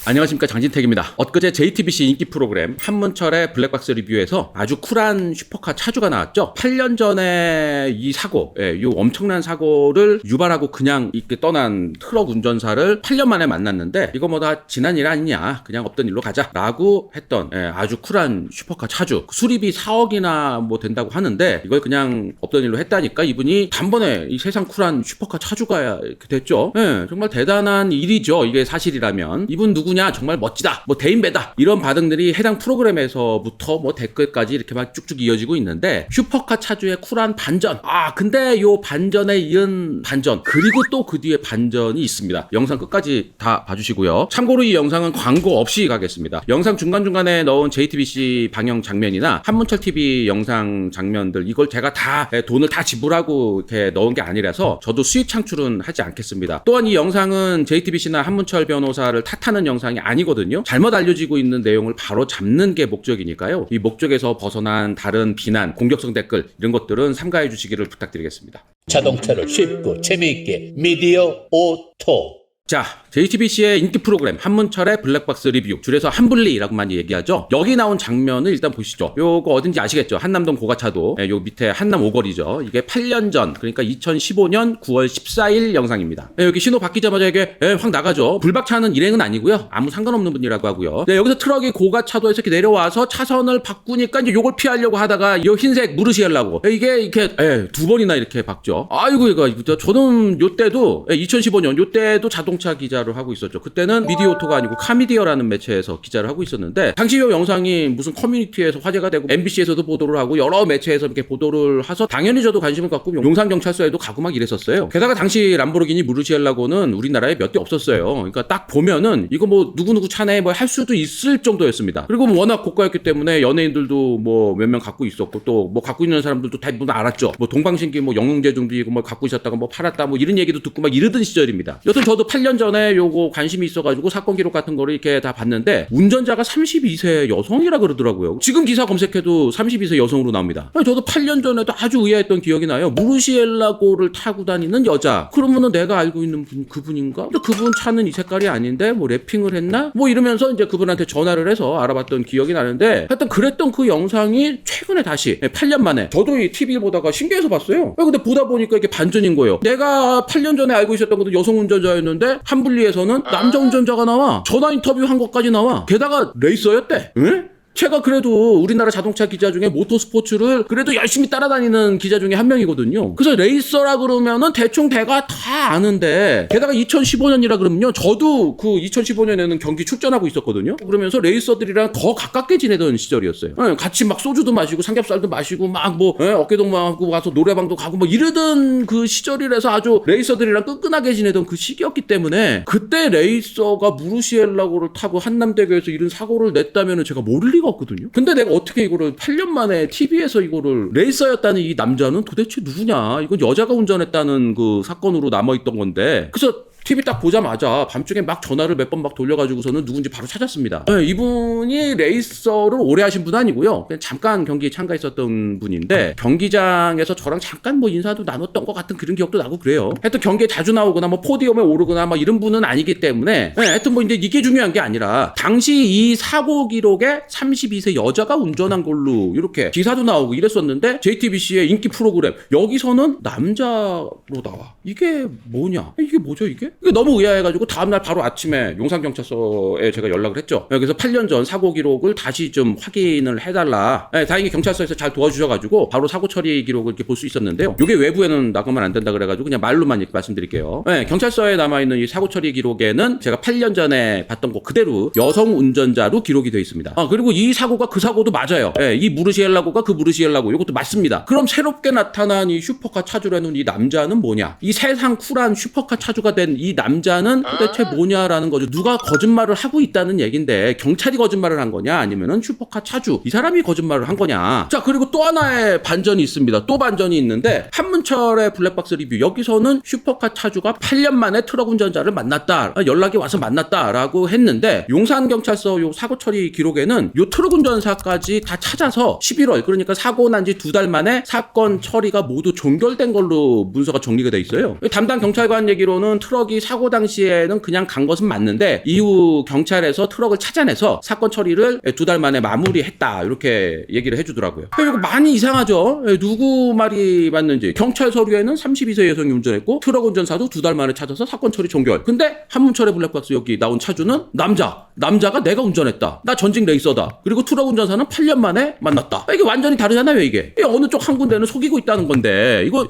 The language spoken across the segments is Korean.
안녕하십니까, 장진택입니다. 엊그제 JTBC 인기 프로그램 한문철의 블랙박스 리뷰에서 아주 쿨한 슈퍼카 차주가 나왔죠. 8년 전에 이 사고, 이 엄청난 사고를 유발하고 그냥 이렇게 떠난 트럭 운전사를 8년 만에 만났는데 이거 뭐 다 지난 일 아니냐, 그냥 없던 일로 가자 라고 했던 아주 쿨한 슈퍼카 차주. 수리비 4억이나 뭐 된다고 하는데 이걸 그냥 없던 일로 했다니까 이분이 단번에 이 세상 쿨한 슈퍼카 차주가 이렇게 됐죠. 정말 대단한 일이죠. 이게 사실이라면. 이분 누구냐, 정말 멋지다, 뭐 대인배다, 이런 반응들이 해당 프로그램에서부터 뭐 댓글까지 이렇게 막 쭉쭉 이어지고 있는데, 슈퍼카 차주의 쿨한 반전. 근데 요 반전에 이은 반전, 그리고 또 그 뒤에 반전이 있습니다. 영상 끝까지 다 봐주시고요. 참고로 이 영상은 광고 없이 가겠습니다. 영상 중간중간에 넣은 JTBC 방영 장면이나 한문철TV 영상 장면들, 이걸 제가 다 돈을 다 지불하고 이렇게 넣은 게 아니라서 저도 수익 창출은 하지 않겠습니다. 또한 이 영상은 JTBC나 한문철 변호사를 탓하는 영상이 아니거든요. 잘못 알려지고 있는 내용을 바로 잡는 게 목적이니까요. 이 목적에서 벗어난 다른 비난, 공격성 댓글 이런 것들은 삼가해 주시기를 부탁드리겠습니다. 자동차를 쉽고 재미있게 미디어 오토. 자, JTBC의 인기 프로그램 한문철의 블랙박스 리뷰, 줄여서 한블리라고 많이 얘기하죠. 여기 나온 장면을 일단 보시죠. 요거 어딘지 아시겠죠? 한남동 고가차도, 요 밑에 한남 오거리죠. 이게 8년 전, 그러니까 2015년 9월 14일 영상입니다. 여기 신호 바뀌자마자 이게 확 나가죠. 불박차는 일행은 아니고요, 아무 상관없는 분이라고 하고요. 여기서 트럭이 고가차도에서 이렇게 내려와서 차선을 바꾸니까 이제 요걸 피하려고 하다가 요 흰색 무르시하려고 이게 이렇게 두 번이나 이렇게 박죠. 아이고, 이거 저는 요때도 2015년 요때도 자동차 기자를 하고 있었죠. 그때는 미디어오토가 아니고 카미디어라는 매체에서 기자를 하고 있었는데, 당시 이 영상이 무슨 커뮤니티에서 화제가 되고 MBC에서도 보도를 하고 여러 매체에서 이렇게 보도를 해서 당연히 저도 관심을 갖고 용산경찰서에도 가고 막 이랬었어요. 게다가 당시 람보르기니 무르시엘라고는 우리나라에 몇 대 없었어요. 그러니까 딱 보면은 이거 뭐 누구누구 차네 뭐 할 수도 있을 정도였습니다. 그리고 뭐 워낙 고가였기 때문에 연예인들도 뭐 몇 명 갖고 있었고, 또 뭐 갖고 있는 사람들도 대부분 알았죠. 뭐 동방신기 뭐 영웅제중도 이거 뭐 갖고 있었다가 뭐 팔았다 뭐 이런 얘기도 듣고 막 이러던 시절입니다. 여튼 저도 8년 전에 요거 관심이 있어가지고 사건 기록 같은 거를 이렇게 다 봤는데, 운전자가 32세 여성이라 그러더라고요. 지금 기사 검색해도 32세 여성으로 나옵니다. 저도 8년 전에도 아주 의아했던 기억이 나요. 무르시엘라고를 타고 다니는 여자. 그러면은 내가 알고 있는 분 그분인가? 근데 그분 차는 이 색깔이 아닌데 뭐 래핑을 했나? 뭐 이러면서 이제 그분한테 전화를 해서 알아봤던 기억이 나는데, 하여튼 그랬던 그 영상이 최근에 다시 8년 만에 저도 이 TV 보다가 신기해서 봤어요. 근데 보다 보니까 이게 반전인 거예요. 내가 8년 전에 알고 있었던 것도 여성 운전자였는데 한분리에서는 남자 운전자가 나와. 전화 인터뷰 한 것까지 나와. 게다가 레이서였대. 응? 제가 그래도 우리나라 자동차 기자 중에 모터스포츠를 그래도 열심히 따라다니는 기자 중에 한 명이거든요. 그래서 레이서라 그러면은 대충 배가 다 아는데, 게다가 2015년이라 그러면요, 저도 그 2015년에는 경기 출전하고 있었거든요. 그러면서 레이서들이랑 더 가깝게 지내던 시절이었어요. 같이 막 소주도 마시고 삼겹살도 마시고 막 뭐 어깨동무하고 가서 노래방도 가고 뭐 이러던 그 시절이라서 아주 레이서들이랑 끈끈하게 지내던 그 시기였기 때문에, 그때 레이서가 무르시엘라고를 타고 한남대교에서 이런 사고를 냈다면은 제가 모를 리가 없거든요. 근데 내가 어떻게 이거를 8년 만에 TV에서 이거를, 레이서였다는 이 남자는 도대체 누구냐, 이건 여자가 운전했다는 그 사건으로 남아있던 건데, 그래서 TV 딱 보자마자 밤중에 막 전화를 몇 번 막 돌려가지고서는 누군지 바로 찾았습니다. 이분이 레이서를 오래 하신 분 아니고요, 그냥 잠깐 경기에 참가했었던 분인데, 경기장에서 저랑 잠깐 뭐 인사도 나눴던 것 같은 그런 기억도 나고 그래요. 하여튼 경기에 자주 나오거나 뭐 포디움에 오르거나 막 이런 분은 아니기 때문에, 하여튼 뭐 이제 이게 중요한 게 아니라, 당시 이 사고 기록에 32세 여자가 운전한 걸로 이렇게 기사도 나오고 이랬었는데, JTBC의 인기 프로그램 여기서는 남자로 나와. 이게 뭐냐, 이게 뭐죠 이게 너무 의아해가지고 다음날 바로 아침에 용산경찰서에 제가 연락을 했죠. 그래서 8년 전 사고 기록을 다시 좀 확인을 해달라. 다행히 경찰서에서 잘 도와주셔가지고 바로 사고 처리 기록을 이렇게 볼 수 있었는데요. 이게 외부에는 나가면 안 된다 그래가지고 그냥 말로만 이렇게 말씀드릴게요. 경찰서에 남아있는 이 사고 처리 기록에는 제가 8년 전에 봤던 거 그대로 여성 운전자로 기록이 되어 있습니다. 그리고 이 사고가 그 사고도 맞아요. 이 무르시엘라고가 그 무르시엘라고, 이것도 맞습니다. 그럼 새롭게 나타난 이 슈퍼카 차주라는 이 남자는 뭐냐? 이 세상 쿨한 슈퍼카 차주가 된 이 남자는 도대체 뭐냐라는 거죠. 누가 거짓말을 하고 있다는 얘긴데, 경찰이 거짓말을 한 거냐, 아니면은 슈퍼카 차주 이 사람이 거짓말을 한 거냐. 자, 그리고 또 하나의 반전이 있습니다. 또 반전이 있는데, 한문철의 블랙박스 리뷰 여기서는 슈퍼카 차주가 8년 만에 트럭 운전자를 만났다, 연락이 와서 만났다라고 했는데, 용산경찰서 요 사고 처리 기록에는 요 트럭 운전사까지 다 찾아서 11월, 그러니까 사고 난 지 2달 만에 사건 처리가 모두 종결된 걸로 문서가 정리가 돼 있어요. 담당 경찰관 얘기로는 트럭이 트럭이 사고 당시에는 그냥 간 것은 맞는데 이후 경찰에서 트럭을 찾아내서 사건 처리를 2달 만에 마무리했다 이렇게 얘기를 해주더라고요. 이거 많이 이상하죠. 누구 말이 맞는지. 경찰 서류에는 32세 여성이 운전했고 트럭 운전사도 2달 만에 찾아서 사건 처리 종결. 근데 한문철의 블랙박스 여기 나온 차주는 남자가 내가 운전했다. 나 전직 레이서다. 그리고 트럭 운전사는 8년 만에 만났다. 이게 완전히 다르잖아요. 이게 어느 쪽 한 군데는 속이고 있다는 건데 이거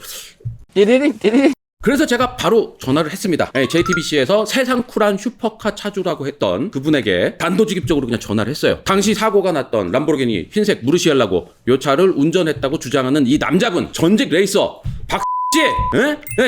그래서 제가 바로 전화를 했습니다. JTBC에서 세상 쿨한 슈퍼카 차주라고 했던 그분에게 단도직입적으로 그냥 전화를 했어요. 당시 사고가 났던 람보르기니 흰색 무르시엘라고 요 차를 운전했다고 주장하는 이 남자분 전직 레이서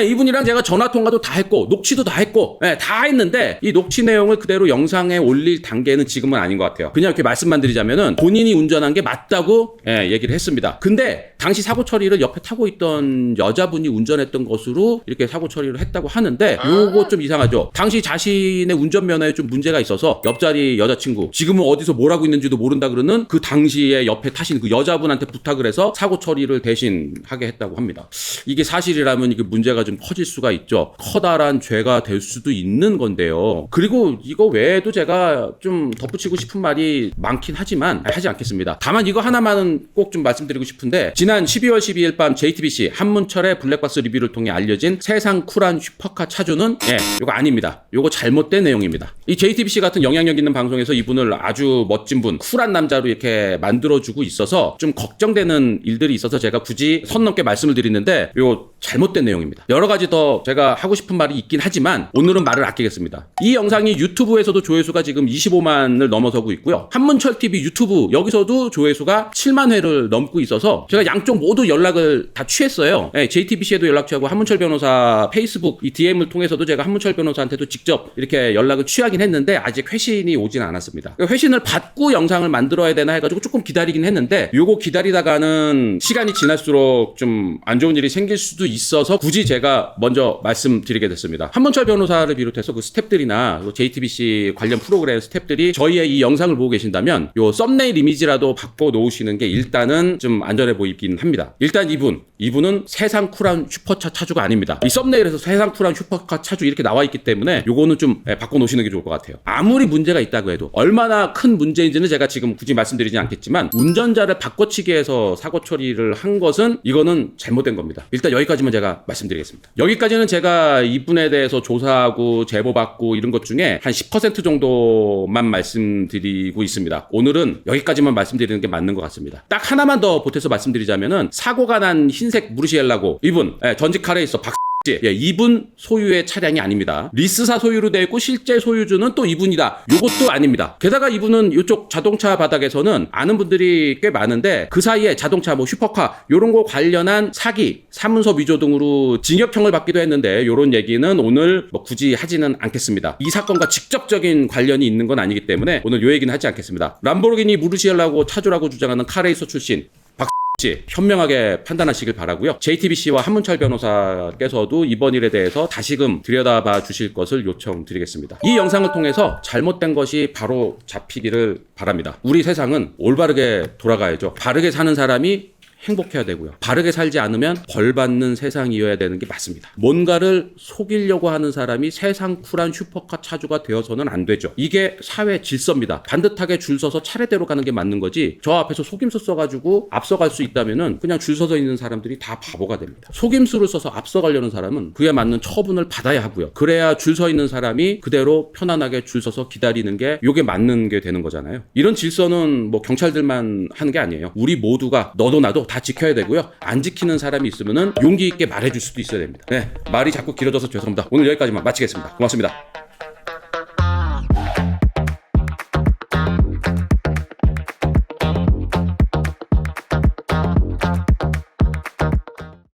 이분이랑 제가 전화통화도 다 했고 녹취도 다 했고 다 했는데 이 녹취 내용을 그대로 영상에 올릴 단계는 지금은 아닌 것 같아요. 그냥 이렇게 말씀만 드리자면은 본인이 운전한 게 맞다고 얘기를 했습니다. 근데 당시 사고 처리를 옆에 타고 있던 여자분이 운전했던 것으로 이렇게 사고 처리를 했다고 하는데 요거 좀 이상하죠. 당시 자신의 운전면허에 좀 문제가 있어서 옆자리 여자친구 지금은 어디서 뭘 하고 있는지도 모른다 그러는 그 당시에 옆에 타신 그 여자분한테 부탁을 해서 사고 처리를 대신 하게 했다고 합니다. 이게 사실이라면 이게 문제가 좀 커질 수가 있죠. 커다란 죄가 될 수도 있는 건데요. 그리고 이거 외에도 제가 좀 덧붙이고 싶은 말이 많긴 하지만 하지 않겠습니다. 다만 이거 하나만은 꼭 좀 말씀드리고 싶은데 지난 12월 12일 밤 JTBC 한문철의 블랙박스 리뷰를 통해 알려진 세상 쿨한 슈퍼카 차주는 이거 아닙니다. 이거 잘못된 내용입니다. 이 JTBC 같은 영향력 있는 방송에서 이분을 아주 멋진 분, 쿨한 남자로 이렇게 만들어주고 있어서 좀 걱정되는 일들이 있어서 제가 굳이 선 넘게 말씀을 드리는데 이거 잘못된 내용입니다. 여러 가지 더 제가 하고 싶은 말이 있긴 하지만 오늘은 말을 아끼겠습니다. 이 영상이 유튜브에서도 조회수가 지금 25만을 넘어서고 있고요. 한문철TV 유튜브 여기서도 조회수가 7만 회를 넘고 있어서 제가 양쪽 모두 연락을 다 취했어요. JTBC에도 연락 취하고 한문철 변호사 페이스북 이 DM을 통해서도 제가 한문철 변호사한테도 직접 이렇게 연락을 취하긴 했는데 아직 회신이 오진 않았습니다. 회신을 받고 영상을 만들어야 되나 해가지고 조금 기다리긴 했는데 요거 기다리다가는 시간이 지날수록 좀 안 좋은 일이 생길 수도 있어서 굳이 제가 먼저 말씀드리게 됐습니다. 한문철 변호사를 비롯해서 그 스태프들이나 JTBC 관련 프로그램 스태프들이 저희의 이 영상을 보고 계신다면 요 썸네일 이미지라도 바꿔 놓으시는 게 일단은 좀 안전해 보이긴 합니다. 일단 이분은 세상 쿨한 슈퍼차 차주가 아닙니다. 이 썸네일에서 세상 쿨한 슈퍼카 차주 이렇게 나와 있기 때문에 요거는 좀 바꿔 놓으시는 게 좋을 것 같아요. 아무리 문제가 있다고 해도 얼마나 큰 문제인지는 제가 지금 굳이 말씀드리지 않겠지만 운전자를 바꿔치기해서 사고 처리를 한 것은 이거는 잘못된 겁니다. 일단 여기까지만 제가 말씀드리겠습니다. 여기까지는 제가 이분에 대해서 조사하고 제보받고 이런 것 중에 한 10% 정도만 말씀드리고 있습니다. 오늘은 여기까지만 말씀드리는 게 맞는 것 같습니다. 딱 하나만 더 보태서 말씀드리자면은 사고가 난 흰색 무르시엘라고 이분 전직 카레이서 이분 소유의 차량이 아닙니다. 리스사 소유로 되어 있고 실제 소유주는 또 이분이다. 요것도 아닙니다. 게다가 이분은 이쪽 자동차 바닥에서는 아는 분들이 꽤 많은데 그 사이에 자동차 슈퍼카 요런 거 관련한 사기, 사문서 위조 등으로 징역형을 받기도 했는데 요런 얘기는 오늘 굳이 하지는 않겠습니다. 이 사건과 직접적인 관련이 있는 건 아니기 때문에 오늘 요 얘기는 하지 않겠습니다. 람보르기니 무르시엘라고 차주라고 주장하는 카레이서 출신 현명하게 판단하시길 바라고요. JTBC와 한문철 변호사께서도 이번 일에 대해서 다시금 들여다봐 주실 것을 요청드리겠습니다. 이 영상을 통해서 잘못된 것이 바로 잡히기를 바랍니다. 우리 세상은 올바르게 돌아가야죠. 바르게 사는 사람이 행복해야 되고요. 바르게 살지 않으면 벌 받는 세상이어야 되는 게 맞습니다. 뭔가를 속이려고 하는 사람이 세상 쿨한 슈퍼카 차주가 되어서는 안 되죠. 이게 사회 질서입니다. 반듯하게 줄 서서 차례대로 가는 게 맞는 거지 저 앞에서 속임수 써가지고 앞서갈 수 있다면은 그냥 줄 서서 있는 사람들이 다 바보가 됩니다. 속임수를 써서 앞서가려는 사람은 그에 맞는 처분을 받아야 하고요. 그래야 줄 서 있는 사람이 그대로 편안하게 줄 서서 기다리는 게 요게 맞는 게 되는 거잖아요. 이런 질서는 경찰들만 하는 게 아니에요. 우리 모두가 너도 나도 다 지켜야 되고요. 안 지키는 사람이 있으면은 용기 있게 말해줄 수도 있어야 됩니다. 말이 자꾸 길어져서 죄송합니다. 오늘 여기까지만 마치겠습니다. 고맙습니다.